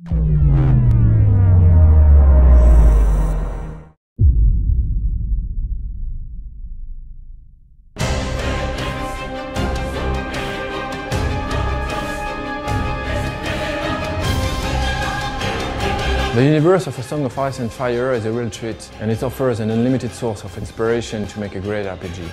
The universe of A Song of Ice and Fire is a real treat, and it offers an unlimited source of inspiration to make a great RPG.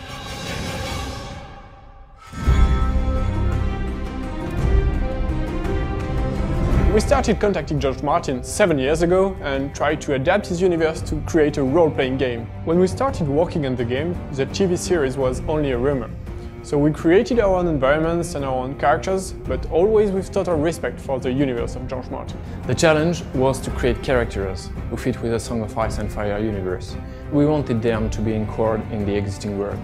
We started contacting George Martin 7 years ago and tried to adapt his universe to create a role-playing game. When we started working on the game, the TV series was only a rumor. So we created our own environments and our own characters, but always with total respect for the universe of George Martin. The challenge was to create characters who fit with the Song of Ice and Fire universe. We wanted them to be anchored in the existing world.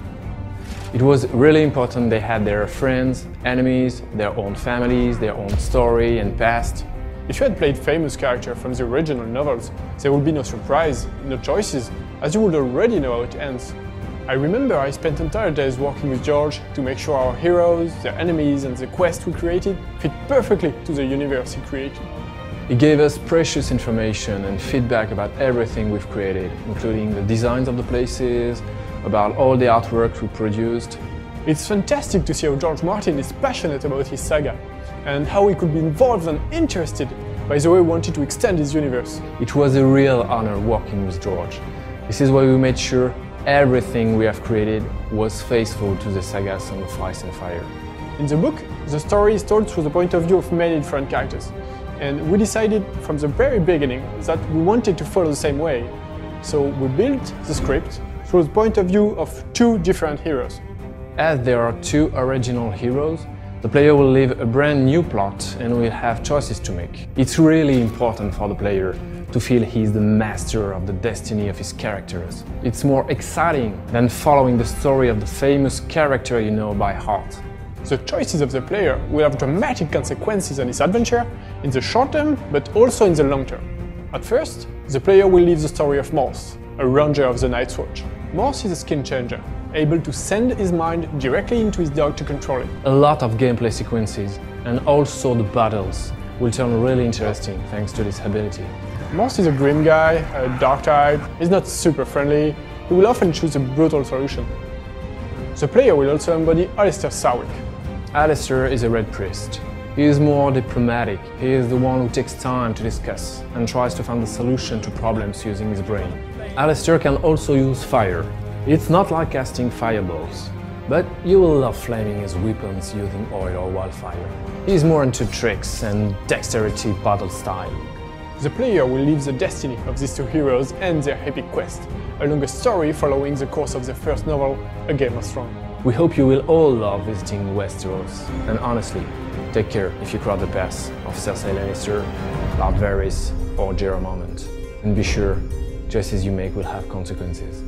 It was really important they had their friends, enemies, their own families, their own story and past. If you had played famous characters from the original novels, there would be no surprise, no choices, as you would already know how it ends. I remember I spent entire days working with George to make sure our heroes, their enemies and the quest we created fit perfectly to the universe he created. He gave us precious information and feedback about everything we've created, including the designs of the places, about all the artwork we produced. It's fantastic to see how George Martin is passionate about his saga, and how he could be involved and interested by the way he wanted to extend his universe. It was a real honor working with George. This is why we made sure everything we have created was faithful to the saga Song of Ice and Fire. In the book, the story is told through the point of view of many different characters, and we decided from the very beginning that we wanted to follow the same way. So we built the script through the point of view of two different heroes. As there are two original heroes, the player will live a brand new plot and will have choices to make. It's really important for the player to feel he's the master of the destiny of his characters. It's more exciting than following the story of the famous character you know by heart. The choices of the player will have dramatic consequences on his adventure in the short term, but also in the long term. At first, the player will live the story of Morse, a ranger of the Night's Watch. Morse is a skin changer, able to send his mind directly into his dog to control it. A lot of gameplay sequences, and also the battles, will turn really interesting thanks to this ability. Morse is a grim guy, a dark type, he's not super friendly, he will often choose a brutal solution. The player will also embody Alistair Sarwick. Alistair is a Red Priest. He is more diplomatic, he is the one who takes time to discuss and tries to find a solution to problems using his brain. Alistair can also use fire. It's not like casting fireballs, but you will love flaming his weapons using oil or wildfire. He is more into tricks and dexterity battle style. The player will live the destiny of these two heroes and their epic quest, along a story following the course of the first novel, A Game of Thrones. We hope you will all love visiting Westeros, and honestly, take care if you cross the paths of Cersei Lannister, Lord Varys or Jorah Mormont. And be sure, choices you make will have consequences.